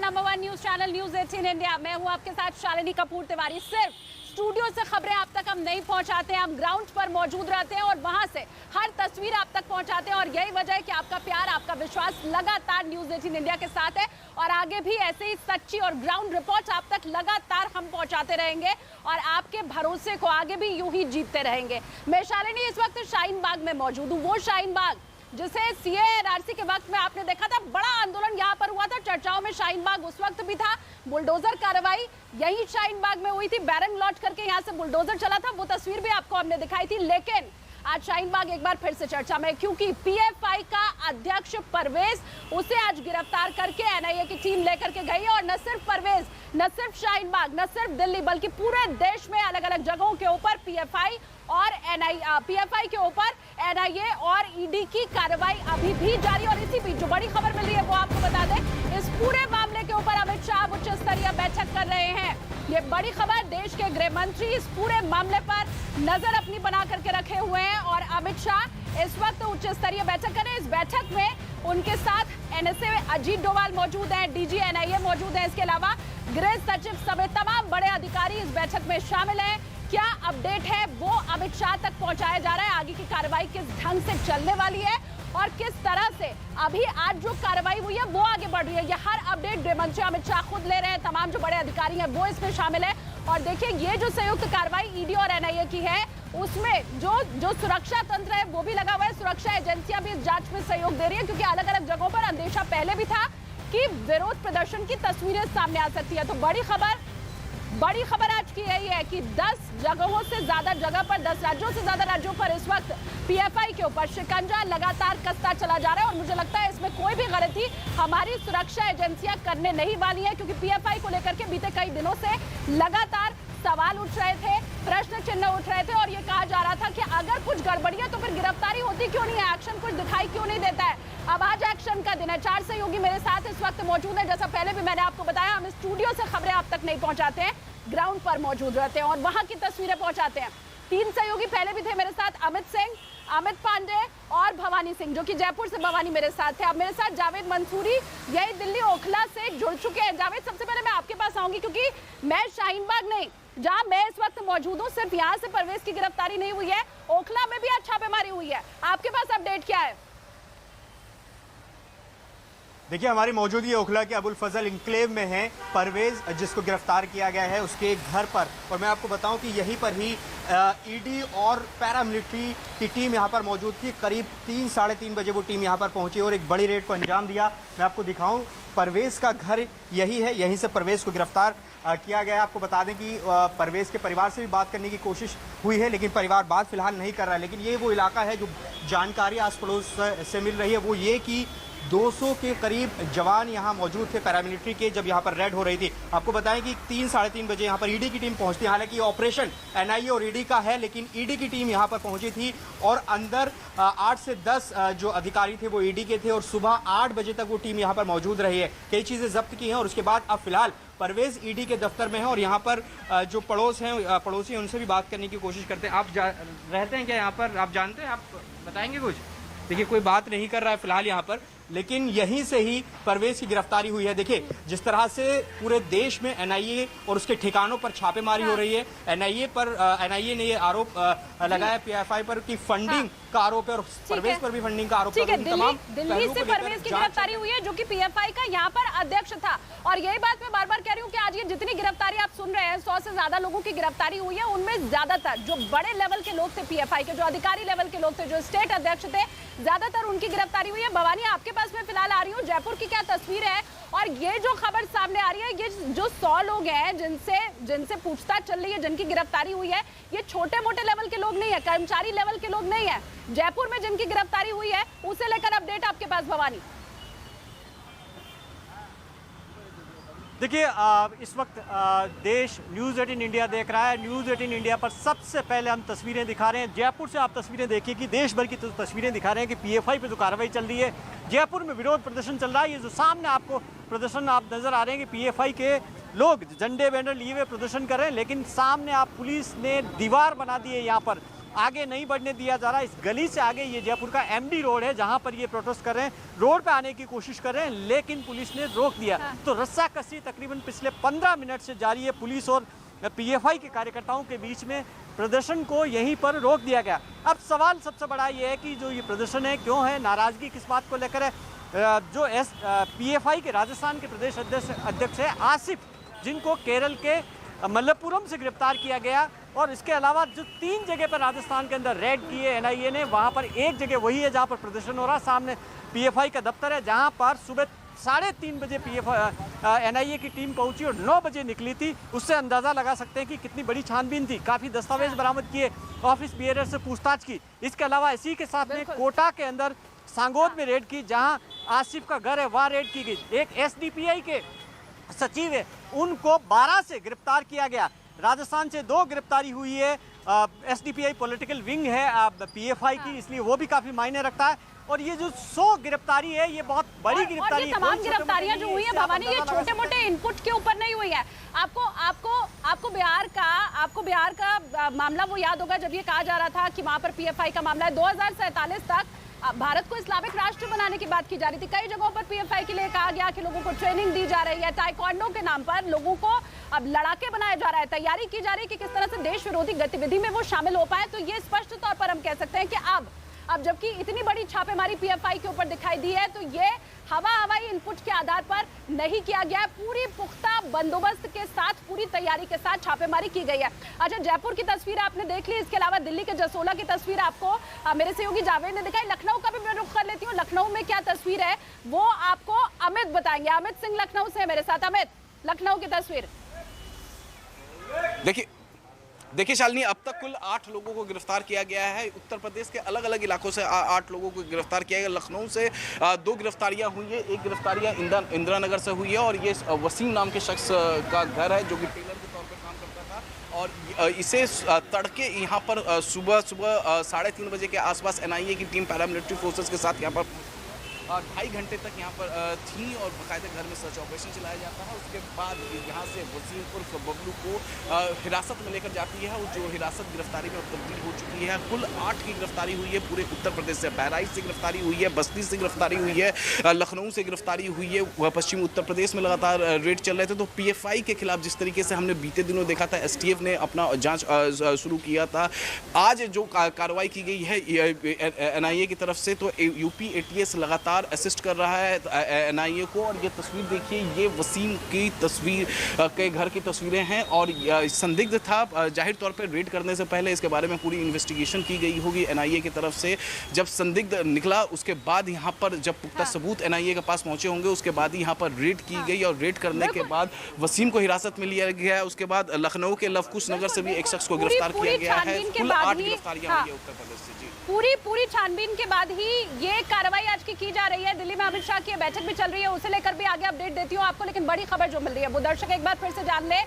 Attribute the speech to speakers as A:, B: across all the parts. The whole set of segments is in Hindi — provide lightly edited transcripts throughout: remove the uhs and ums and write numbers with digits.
A: Number 1 news channel news 18 India. मैं हूं आपके साथ शालिनी कपूर तिवारी। सिर्फ स्टूडियो से खबरें आप तक हम नहीं पहुंचाते हैं, हम ग्राउंड पर मौजूद रहते हैं और वहां से हर तस्वीर आप तक पहुंचाते हैं। और यही वजह है कि आपका प्यार, आपका विश्वास लगातार न्यूज 18 इंडिया के साथ है और आगे भी ऐसे ही सच्ची और ग्राउंड रिपोर्ट आप तक लगातार हम पहुंचाते रहेंगे और आपके भरोसे को आगे भी यूं ही जीतते रहेंगे। मैं शालिनी इस वक्त शाहीन बाग में मौजूद हूँ, वो शाहीन बाग जिसे सीए एनआरसी के वक्त में आपने देखा था, बड़ा आंदोलन यहाँ पर हुआ था, चर्चाओं में शाहीन बाग उस वक्त भी था। बुलडोजर कार्रवाई यही शाहीन बाग में हुई थी, बैरंग लॉन्च करके यहाँ से बुलडोजर चला था, वो तस्वीर भी आपको हमने दिखाई थी। लेकिन आज शाहीन बाग एक बार फिर से चर्चा में, क्योंकि पीएफआई का अध्यक्ष परवेज, उसे आज गिरफ्तार करके एनआईए की टीम लेकर के गई। और न सिर्फ परवेज, न सिर्फ शाहीन बाग, न सिर्फ दिल्ली, बल्कि पूरे देश में अलग अलग जगहों के ऊपर पीएफआई के ऊपर एनआईए और ईडी की कार्रवाई अभी भी जारी। और इसी बीच जो बड़ी खबर मिल रही है वो आपको बता दें, इस पूरे मामले के ऊपर अमित शाह उच्च स्तरीय बैठक कर रहे हैं। ये बड़ी खबर, देश के गृह मंत्री इस पूरे मामले पर नजर अपनी बना करके रखे हुए हैं और अमित शाह इस वक्त उच्च स्तरीय बैठक करें। इस बैठक में उनके साथ एनएसए अजीत डोवाल मौजूद है, डीजी एनआईए मौजूद है, इसके अलावा गृह सचिव समेत तमाम बड़े अधिकारी इस बैठक में शामिल हैं। क्या अपडेट है वो अमित शाह तक पहुंचाया जा रहा है, आगे की कार्रवाई किस ढंग से चलने वाली है और किस तरह से अभी आज जो कार्रवाई हुई है वो आगे बढ़ रही है, ये हर अपडेट गृह मंत्री अमित शाह खुद ले रहे हैं, तमाम जो बड़े अधिकारी हैं वो इसमें शामिल है। और देखिए, ये जो संयुक्त कार्रवाई ईडी और एनआईए की है, उसमें जो सुरक्षा तंत्र है वो भी लगा हुआ है, सुरक्षा एजेंसियां भी इस जांच में सहयोग दे रही है, क्योंकि अलग अलग जगहों पर अंदेशा पहले भी था कि विरोध प्रदर्शन की तस्वीरें सामने आ सकती है। तो बड़ी खबर आज की यही है कि 10 जगहों से ज्यादा जगह पर, 10 राज्यों से ज्यादा राज्यों पर इस वक्त पीएफआई के ऊपर शिकंजा लगातार कसता चला जा रहा है। और मुझे लगता है इसमें कोई भी गलती हमारी सुरक्षा एजेंसियां करने नहीं वाली है, क्योंकि पीएफआई को लेकर के बीते कई दिनों से लगातार सवाल उठ रहे थे, प्रश्न चिन्ह उठ रहे थे और ये कहा जा रहा था कि अगर कुछ गड़बड़ी है तो फिर गिरफ्तारी होती क्यों नहीं है, एक्शन कुछ दिखाई क्यों नहीं देता है। अब आज एक्शन का दिन है। 4 सहयोगी मेरे साथ इस वक्त मौजूद है। जैसा पहले भी मैंने आपको बताया, हम स्टूडियो से खबरें आप तक नहीं पहुंचाते हैं, ग्राउंड पर मौजूद रहते हैं और वहां की तस्वीरें पहुंचाते हैं। 3 सहयोगी पहले भी थे मेरे साथ, अमित सिंह, अमित पांडे और भवानी सिंह, जो कि जयपुर से भवानी मेरे साथ थे। अब मेरे साथ जावेद मंसूरी, यही दिल्ली ओखला से जुड़ चुके हैं। जावेद, सबसे पहले मैं आपके पास आऊंगी, क्योंकि मैं शाहीन बाग नहीं, जहां मैं इस वक्त मौजूद हूं, सिर्फ यहां से परवेज की गिरफ्तारी नहीं हुई है, ओखला में भी आज छापेमारी हुई है। आपके पास अपडेट क्या है?
B: देखिए, हमारी मौजूदगी ओखला के अबुल फजल इंक्लेव में है। परवेज, जिसको गिरफ्तार किया गया है, उसके घर पर, और मैं आपको बताऊं कि यहीं पर ही ईडी और पैरामिलिट्री की टीम यहां पर मौजूद थी। करीब 3 साढ़े 3 बजे वो टीम यहां पर पहुंची और एक बड़ी रेड को अंजाम दिया। मैं आपको दिखाऊं, परवेज का घर यही है, यहीं से परवेज को गिरफ्तार किया गया। आपको बता दें कि परवेज के परिवार से भी बात करने की कोशिश हुई है, लेकिन परिवार बात फिलहाल नहीं कर रहा है। लेकिन ये वो इलाका है, जो जानकारी आस पड़ोस से मिल रही है वो ये कि 200 के करीब जवान यहाँ मौजूद थे पैरामिलिट्री के, जब यहाँ पर रेड हो रही थी। आपको बताएं कि 3 साढ़े 3 बजे यहाँ पर ईडी की टीम पहुंचती है। हालांकि ऑपरेशन एनआईए और ईडी का है, लेकिन ईडी की टीम यहाँ पर पहुंची थी और अंदर 8 से 10 जो अधिकारी थे वो ईडी के थे और सुबह 8 बजे तक वो टीम यहाँ पर मौजूद रही है। कई चीज़ें जब्त की हैं और उसके बाद अब फिलहाल परवेज ईडी के दफ्तर में है और यहाँ पर जो पड़ोसी हैं उनसे भी बात करने की कोशिश करते हैं। आप रहते हैं क्या यहाँ पर? आप जानते हैं, आप बताएंगे कुछ? देखिए, कोई बात नहीं कर रहा है फिलहाल यहाँ पर, लेकिन यहीं से ही परवेज की गिरफ्तारी हुई है। देखिए, जिस तरह से पूरे देश में एनआईए और उसके ठिकानों पर छापेमारी हो रही है, एनआईए ने ये आरोप लगाया पीएफआई पर कि फंडिंग का आरोप है और परवेज पर भी फंडिंग का आरोप है।
A: दिल्ली से परवेज की गिरफ्तारी हुई है, जो कि पीएफआई का यहाँ पर अध्यक्ष था। और यही बात मैं बार बार कह रही हूँ कि आज ये जितनी गिरफ्तारी आप सुन रहे हैं, 100 से ज्यादा लोगों की गिरफ्तारी हुई है, उनमें ज्यादातर जो बड़े लेवल के लोग थे पीएफआई के, जो अधिकारी लेवल के लोग थे, जो स्टेट अध्यक्ष थे, ज्यादातर उनकी गिरफ्तारी हुई है। भवानी, आपके पास मैं फिलहाल आ रही हूँ, जयपुर की क्या तस्वीर है? और ये जो खबर सामने आ रही है, ये जो 100 लोग हैं जिनसे पूछताछ चल रही है, जिनकी गिरफ्तारी हुई है, ये छोटे मोटे लेवल के लोग नहीं है, कर्मचारी लेवल के लोग नहीं है। जयपुर में जिनकी गिरफ्तारी हुई है, उसे लेकर अपडेट आपके पास भवानी?
C: देखिए, इस वक्त देश न्यूज़ 18 इंडिया देख रहा है। न्यूज़ 18 इंडिया पर सबसे पहले हम तस्वीरें दिखा रहे हैं। जयपुर से आप तस्वीरें देखिए कि देश भर की तस्वीरें दिखा रहे हैं कि पीएफआई पे जो कार्रवाई चल रही है, जयपुर में विरोध प्रदर्शन चल रहा है। ये जो सामने आपको प्रदर्शन आप नज़र आ रहे हैं कि पीएफआई के लोग झंडे बैनर लिए हुए प्रदर्शन कर रहे हैं, लेकिन सामने आप पुलिस ने दीवार बना दी है यहाँ पर आगे नहीं बढ़ने दिया जा रहा। इस गली से आगे ये जयपुर का एमडी रोड है जहां पर ये प्रोटेस्ट कर रहे हैं, रोड पे आने की कोशिश कर रहे हैं, लेकिन पुलिस ने रोक दिया। तो रस्साकसी तकरीबन पिछले 15 मिनट से जारी है। पुलिस और पीएफआई के कार्यकर्ताओं के बीच में प्रदर्शन को यहीं पर रोक दिया गया। अब सवाल सबसे बड़ा ये है कि जो ये प्रदर्शन है क्यों है, नाराजगी किस बात को लेकर है। जो पीएफआई के राजस्थान के प्रदेश अध्यक्ष है आसिफ, जिनको केरल के मल्लपुरम से गिरफ्तार किया गया, और इसके अलावा जो 3 जगह पर राजस्थान के अंदर रेड किए एनआईए ने, वहाँ पर एक जगह वही है जहाँ पर प्रदर्शन हो रहा है, सामने पीएफआई का दफ्तर है, जहाँ पर सुबह 3:30 बजे एनआईए की टीम पहुंची और 9 बजे निकली थी। उससे अंदाज़ा लगा सकते हैं कि कितनी बड़ी छानबीन थी। काफ़ी दस्तावेज बरामद किए, ऑफिस बिहेवियर से पूछताछ की। इसके अलावा इसी के साथ में कोटा के अंदर सांगोद में रेड की, जहां आसिफ का घर है, वहाँ रेड की गई। एक एसडीपीआई के सचिव है, उनको 12 से गिरफ्तार किया गया। राजस्थान से 2 गिरफ्तारी हुई है। एसडीपीआई पॉलिटिकल विंग है पीएफआई की, इसलिए वो भी काफ़ी मायने रखता है। और ये जो 100 गिरफ्तारी है, ये बहुत बड़ी गिरफ्तारी है।
A: तमाम गिरफ्तारियां जो हुई है भवानी, ये छोटे मोटे इनपुट के ऊपर नहीं हुई है। आपको बिहार का मामला वो याद होगा जब ये कहा जा रहा था कि वहां पर पीएफआई का मामला है। 2047 तक भारत को इस्लामिक राष्ट्र बनाने की बात की जा रही थी। कई जगहों पर पीएफआई के लिए कहा गया कि लोगों को ट्रेनिंग दी जा रही है, ताइक्वांडो के नाम पर लोगों को अब लड़ाके बनाया जा रहा है, तैयारी की जा रही है कि किस तरह से देश विरोधी गतिविधि में वो शामिल हो पाए। तो ये स्पष्ट तौर पर हम कह सकते हैं कि अब जबकि इतनी बड़ी छापेमारी पीएफआई के ऊपर दिखाई दी है, तो ये हवाई इनपुट के आधार पर नहीं किया गया। पूरी पुख्ता बंदोबस्त के साथ, पूरी तैयारी के साथ छापेमारी की गई है। अच्छा, जयपुर की तस्वीर आपने देख ली, इसके अलावा दिल्ली के जसोला की तस्वीर आपको मेरे सहयोगी जावेद ने दिखाई। लखनऊ का भी मैं रुख कर लेती हूँ। लखनऊ में क्या तस्वीर है वो आपको अमित बताएंगे। अमित सिंह लखनऊ से मेरे साथ। अमित, लखनऊ की तस्वीर।
D: देखिए शालिनी, अब तक कुल 8 लोगों को गिरफ्तार किया गया है। उत्तर प्रदेश के अलग अलग इलाकों से 8 लोगों को गिरफ्तार किया गया। लखनऊ से 2 गिरफ्तारियां हुई है। एक गिरफ्तारियां इंदिरा नगर से हुई है, और ये वसीम नाम के शख्स का घर है जो कि टेलर के तौर पर काम करता था। और इसे तड़के यहाँ पर सुबह 3:30 बजे के आसपास एनआईए की टीम पैरामिलिट्री फोर्सेस के साथ यहाँ पर 2.5 घंटे तक यहाँ पर थी, और बाकायदे घर में सर्च ऑपरेशन चलाया जाता है। उसके बाद यहाँ से वसीम उर्फ बबलू को हिरासत में लेकर जाती है, और जो हिरासत गिरफ्तारी में तब्दील हो चुकी है। कुल 8 की गिरफ्तारी हुई है पूरे उत्तर प्रदेश से। बहराइच से गिरफ्तारी हुई है, बस्ती से गिरफ्तारी हुई है, लखनऊ से गिरफ्तारी हुई है। वह पश्चिमी उत्तर प्रदेश में लगातार रेड चल रहे थे। तो पीएफआई के खिलाफ जिस तरीके से हमने बीते दिनों देखा था, एसटीएफ ने अपना जाँच शुरू किया था। आज जो कार्रवाई की गई है एनआईए की तरफ से, तो यूपी एटीएस लगातार असिस्ट कर रहा है एनआईए को। और ये तस्वीर देखिए, ये वसीम की तस्वीर के घर की तस्वीरें हैं, और संदिग्ध था। जाहिर तौर पर रेड करने से पहले इसके बारे में पूरी इन्वेस्टिगेशन की गई होगी एनआईए की तरफ से। जब संदिग्ध निकला, उसके बाद यहाँ पर जब पुख्ता सबूत एनआईए के पास पहुंचे होंगे, उसके बाद ही यहाँ पर रेड की गई, और रेड करने के बाद वसीम को हिरासत में लिया गया है। उसके बाद लखनऊ के लवकुश नगर से भी एक शख्स को गिरफ्तार किया गया है। कुल 8 गिरफ्तारियां हुई है उत्तर प्रदेश से। जी,
A: पूरी छानबीन के बाद ही ये कार्रवाई आज की जा रही है। दिल्ली में अमित शाह की बैठक भी चल रही है, उसे लेकर भी आगे अपडेट देती हूँ आपको। लेकिन बड़ी खबर जो मिल रही है वो दर्शक एक बार फिर से जान ले।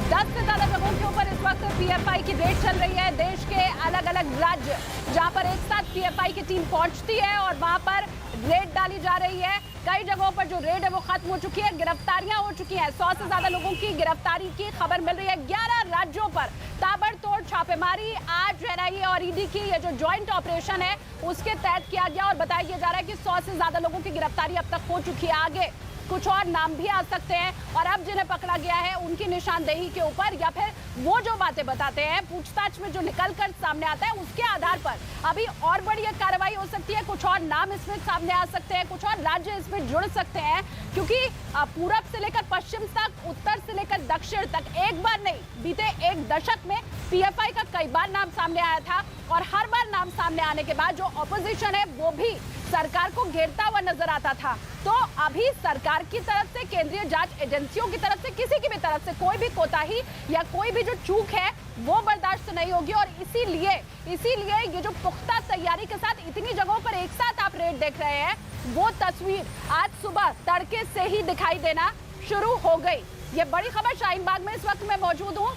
A: 10 से ज्यादा जगहों के ऊपर इस वक्त पीएफआई की रेड चल रही है। देश के अलग अलग राज्य जहां पर एक साथ पीएफआई की टीम पहुंचती है और वहां पर रेड डाली जा रही है। कई जगहों पर जो रेड है वो खत्म हो चुकी है, गिरफ्तारियां हो चुकी हैं। 100 से ज्यादा लोगों की गिरफ्तारी की खबर मिल रही है। 11 राज्यों पर ताबड़तोड़ छापेमारी आज एनआईए और ईडी की ये जो ज्वाइंट ऑपरेशन है उसके तहत किया गया, और बताया जा रहा है कि 100 से ज्यादा लोगों की गिरफ्तारी अब तक हो चुकी है। आगे कुछ और नाम भी आ सकते हैं, और अब जिन्हें पकड़ा गया है उनकी निशानदेही के ऊपर, या फिर वो जो बातें बताते हैं पूछताछ में जो निकल कर सामने आता है उसके आधार पर अभी और बड़ी कार्रवाई हो सकती है। कुछ और नाम इसमें सामने आ सकते हैं, कुछ और राज्य इसमें जुड़ सकते हैं, क्योंकि पूरब से लेकर पश्चिम तक, उत्तर से लेकर दक्षिण तक एक बार नहीं बीते 1 दशक में पीएफआई का कई बार नाम सामने आया था, और हर बार नाम सामने आने के बाद जो ऑपोजिशन है वो भी सरकार को घेरता हुआ नजर आता था। तो अभी सरकार की तरफ से, केंद्रीय जांच एजेंसियों की तरफ से, किसी की भी तरफ से कोई भी कोताही या कोई भी जो चूक है वो बर्दाश्त नहीं होगी। और इसीलिए ये जो पुख्ता तैयारी के साथ इतनी जगहों पर एक साथ आप रेड देख रहे हैं, वो तस्वीर आज सुबह तड़के से ही दिखाई देना शुरू हो गई। ये बड़ी खबर शाहीन बाग में इस वक्त मैं मौजूद हूँ।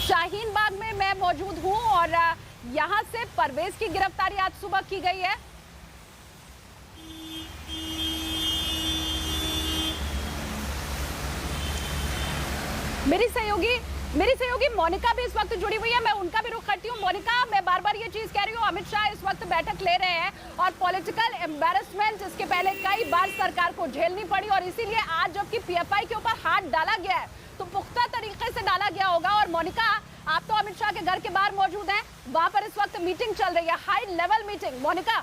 A: शाहीन बाग में मैं मौजूद हूँ, और यहाँ से परवेज की गिरफ्तारी आज सुबह की गई है। मेरी सहयोगी मेरी सहयोगी मोनिका भी इस वक्त जुड़ी हुई है, मैं उनका भी रुख करती हूँ। मोनिका, मैं बार बार ये चीज कह रही हूँ, अमित शाह इस वक्त बैठक ले रहे हैं और पॉलिटिकल एम्बैरेसमेंट इसके पहले कई बार सरकार को झेलनी पड़ी और इसीलिए आज जबकि पीएफआई के ऊपर हाथ डाला गया है तो पुख्ता तरीके से डाला गया होगा। और मोनिका, आप तो अमित शाह के घर के बाहर मौजूद हैं, वहां पर इस वक्त मीटिंग चल रही है, हाई लेवल मीटिंग। मोनिका,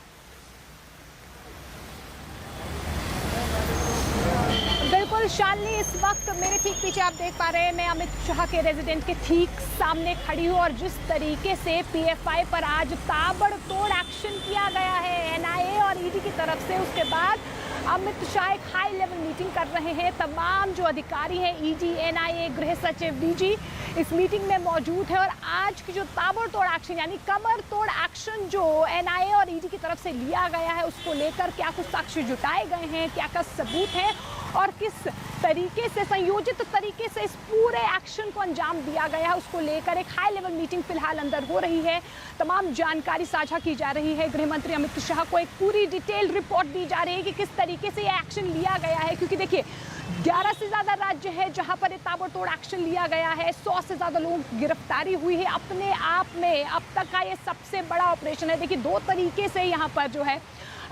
E: बिल्कुल शालिनी, इस वक्त मेरे ठीक पीछे आप देख पा रहे हैं, मैं अमित शाह के रेजिडेंट के ठीक सामने खड़ी हूँ और जिस तरीके से पीएफआई पर आज ताबड़तोड़ एक्शन किया गया है एनआईए और ईडी की तरफ से, उसके बाद अमित शाह एक हाई लेवल मीटिंग कर रहे हैं। तमाम जो अधिकारी हैं, ईडी, एनआईए, गृह सचिव, डीजी इस मीटिंग में मौजूद है और आज की जो ताबड़तोड़ एक्शन यानी कमर तोड़ एक्शन जो एनआईए और ईडी की तरफ से लिया गया है उसको लेकर क्या कुछ साक्ष्य जुटाए गए हैं, क्या क्या सबूत है और किस तरीके से संयोजित तरीके से इस पूरे एक्शन को अंजाम दिया गया है उसको लेकर एक हाई लेवल मीटिंग फिलहाल अंदर हो रही है। तमाम जानकारी साझा की जा रही है। गृह मंत्री अमित शाह को एक पूरी डिटेल रिपोर्ट दी जा रही है कि किस तरीके से ये एक्शन लिया गया है, क्योंकि देखिए 11 से ज़्यादा राज्य है जहां पर ताबड़तोड़ एक्शन लिया गया है, 100 से ज़्यादा लोगों की गिरफ्तारी हुई है। अपने आप में अब तक का ये सबसे बड़ा ऑपरेशन है। देखिए 2 तरीके से यहाँ पर जो है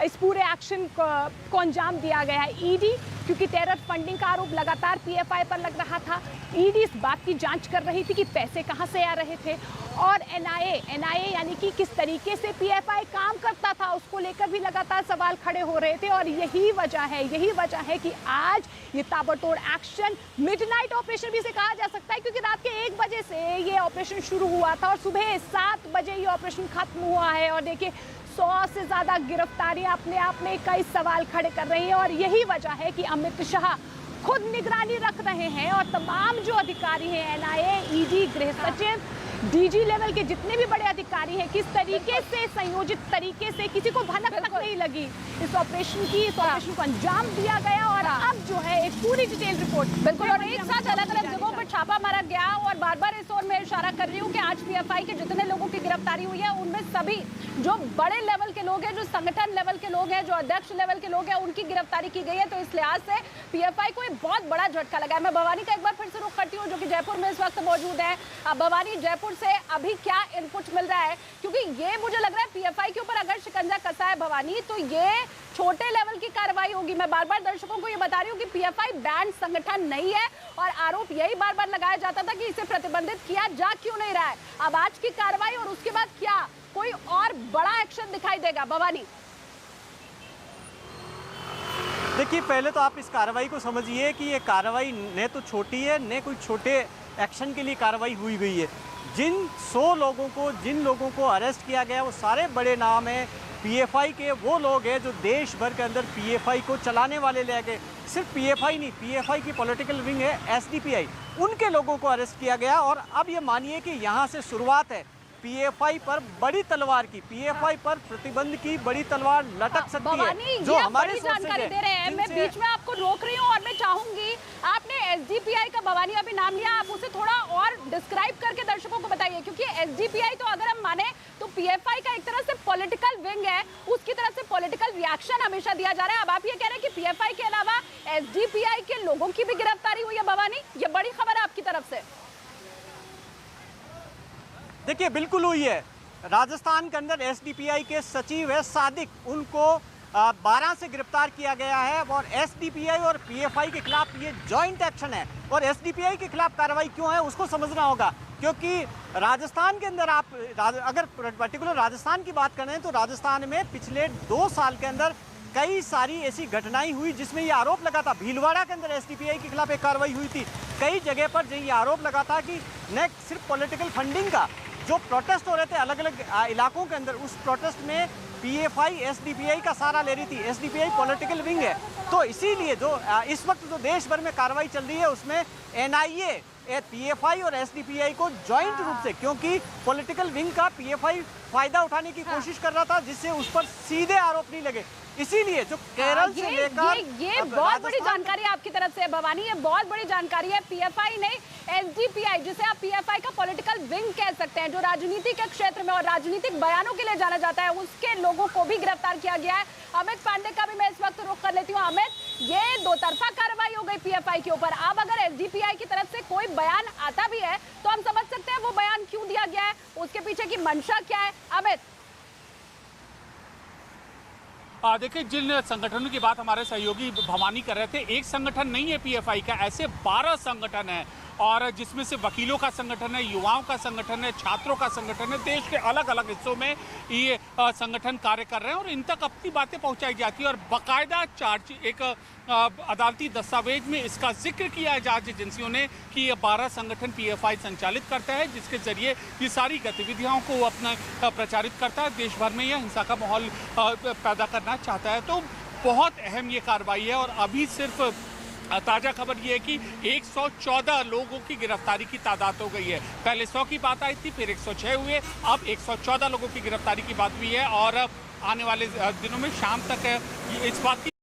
E: इस पूरे एक्शन को अंजाम दिया गया है। ईडी, क्योंकि टेरर फंडिंग का आरोप लगातार पीएफआई पर लग रहा था, ईडी इस बात की जांच कर रही थी कि पैसे कहां से आ रहे थे, और एनआईए यानी कि किस तरीके से पीएफआई काम करता था उसको लेकर भी लगातार सवाल खड़े हो रहे थे। और यही वजह है कि आज ये ताबड़तोड़ एक्शन मिडनाइट ऑपरेशन भी इसे कहा जा सकता है, क्योंकि रात के 1 बजे से ये ऑपरेशन शुरू हुआ था और सुबह 7 बजे ये ऑपरेशन खत्म हुआ है। और देखिए 100 से ज्यादा गिरफ्तारियां अपने आप में कई सवाल खड़े कर रही हैं और यही वजह है कि अमित शाह खुद निगरानी रख रहे हैं और तमाम जो अधिकारी हैं, एनआईए, ईडी, गृह सचिव, डीजी लेवल के जितने भी बड़े अधिकारी हैं, किस तरीके से संयोजित तरीके से किसी को भनक तक नहीं लगी इस ऑपरेशन को अंजाम दिया गया। और अब जो है एक पूरी डिटेल रिपोर्ट
A: बिल्कुल, और एक साथ अलग अलग जगहों पर छापा मारा गया और बार बार इस ओर मैं इशारा कर रही हूँ कि आज पीएफआई के जितने लोगों की गिरफ्तारी हुई है उनमें सभी जो बड़े लेवल के लोग हैं, जो संगठन लेवल के लोग हैं, जो अध्यक्ष लेवल के लोग हैं, उनकी गिरफ्तारी की गई है। तो इस लिहाज से पीएफआई को एक बहुत बड़ा झटका लगा है। मैं भवानी का एक बार फिर से रुख करती हूँ जो कि जयपुर में इस वक्त मौजूद है। भवानी, जयपुर से अभी क्या इनपुट मिल रहा है, क्योंकि ये मुझे लग रहा है पीएफआई के ऊपर अगर शिकंजा कसा है भवानी तो ये छोटे लेवल की कार्रवाई होगी। मैं बार बार दर्शकों को ये बता रही हूँ कि पीएफआई बैंड संगठन नहीं है और आरोप यही बार बार लगाया जाता था कि इसे प्रतिबंधित किया जा क्यों नहीं रहा है। अब आज की कार्रवाई और उसके बाद क्या कोई और बड़ा एक्शन दिखाई देगा भवानी?
C: देखिए, पहले तो आप इस कार्रवाई को समझिए कि ये कार्रवाई न तो छोटी है न कोई छोटे एक्शन के लिए कार्रवाई हुई गई है। जिन 100 लोगों को अरेस्ट किया गया वो सारे बड़े नाम हैं पीएफआई के। वो लोग हैं जो देश भर के अंदर पीएफआई को चलाने वाले ले गए। सिर्फ पीएफआई नहीं, पीएफआई की पॉलिटिकल विंग है एसडीपीआई, उनके लोगों को अरेस्ट किया गया। और अब ये मानिए कि यहाँ से शुरुआत है पीएफआई पर बड़ी तलवार की, पीएफआई पर प्रतिबंध की बड़ी तलवार लटक सकती है।
A: जो हमारी जानकारी दे रहे हैं, मैं बीच में आपको रोक रही हूँ और मैं चाहूंगी, आपने एसडीपीआई का भवानी अभी नाम लिया, आप उसे थोड़ा और डिस्क्राइब करके दर्शकों को बताइए, क्योंकि एसडीपीआई तो अगर हम माने तो पीएफआई का एक तरह से पॉलिटिकल विंग है, उसकी तरफ से पॉलिटिकल रिएक्शन हमेशा दिया जा रहा है। अब आप ये कह रहे हैं कि पीएफआई के अलावा एसडीपीआई के लोगों की भी गिरफ्तारी हुई है भवानी, ये बड़ी खबर है आपकी तरफ से?
C: देखिए, बिल्कुल हुई है। राजस्थान के अंदर एसडीपीआई के सचिव है सादिक, उनको 12 से गिरफ्तार किया गया है और एसडीपीआई और पीएफआई के खिलाफ ये जॉइंट एक्शन है। और एसडीपीआई के खिलाफ कार्रवाई क्यों है उसको समझना होगा, क्योंकि राजस्थान के अंदर आप अगर पर्टिकुलर राजस्थान की बात करें तो राजस्थान में पिछले 2 साल के अंदर कई सारी ऐसी घटनाएं हुई जिसमें ये आरोप लगा था। भीलवाड़ा के अंदर एसडीपीआई के खिलाफ एक कार्रवाई हुई थी। कई जगह पर ये आरोप लगा था कि न सिर्फ पॉलिटिकल फंडिंग का जो प्रोटेस्ट हो रहे थे अलग अलग इलाकों के अंदर, उस प्रोटेस्ट में पीएफआई एसडीपीआई का सहारा ले रही थी। एसडीपीआई पॉलिटिकल विंग है, तो इसीलिए जो इस वक्त जो देश भर में कार्रवाई चल रही है उसमें एनआईए, पीएफआई और एसडीपीआई को जॉइंट रूप से, क्योंकि पॉलिटिकल विंग का पीएफआई फायदा उठाने की कोशिश कर रहा था जिससे उस पर सीधे आरोप नहीं लगे। इसीलिए जो केरल से लेकर
A: ये बहुत बड़ी जानकारी आपकी तरफ से है भवानी, ये बहुत बड़ी जानकारी है। पीएफआई नहीं, एसडीपीआई जिसे आप पीएफआई का पॉलिटिकल विंग कह सकते हैं, जो राजनीति के क्षेत्र में और राजनीतिक बयानों के लिए जाना जाता है, उसके लोगों को भी गिरफ्तार किया गया है। अमित पांडे का भी मैं इस वक्त रुख कर लेती हूँ। अमित, ये दो तरफा कार्रवाई हो गई पीएफआई के ऊपर। अब अगर एसडीपीआई की तरफ से कोई बयान आता भी है तो हम समझ सकते हैं वो बयान क्यों दिया गया है, उसके पीछे की मंशा क्या है। अमित,
F: देखिए, जिन संगठनों की बात हमारे सहयोगी भवानी कर रहे थे, एक संगठन नहीं है पीएफआई का, ऐसे 12 संगठन है, और जिसमें से वकीलों का संगठन है, युवाओं का संगठन है, छात्रों का संगठन है। देश के अलग अलग हिस्सों में ये संगठन कार्य कर रहे हैं और इन तक अपनी बातें पहुंचाई जाती है और बाकायदा चार्ज एक अदालती दस्तावेज में इसका जिक्र किया है जांच एजेंसियों ने कि ये 12 संगठन पीएफआई संचालित करता है, जिसके जरिए ये सारी गतिविधियों को अपना प्रचारित करता है, देश भर में यह हिंसा का माहौल पैदा करना चाहता है। तो बहुत अहम ये कार्रवाई है और अभी सिर्फ ताज़ा खबर ये है कि 114 लोगों की गिरफ्तारी की तादाद हो गई है। पहले 100 की बात आई थी, फिर 106 हुए, अब 114 लोगों की गिरफ्तारी की बात हुई है और आने वाले दिनों में शाम तक इस बात की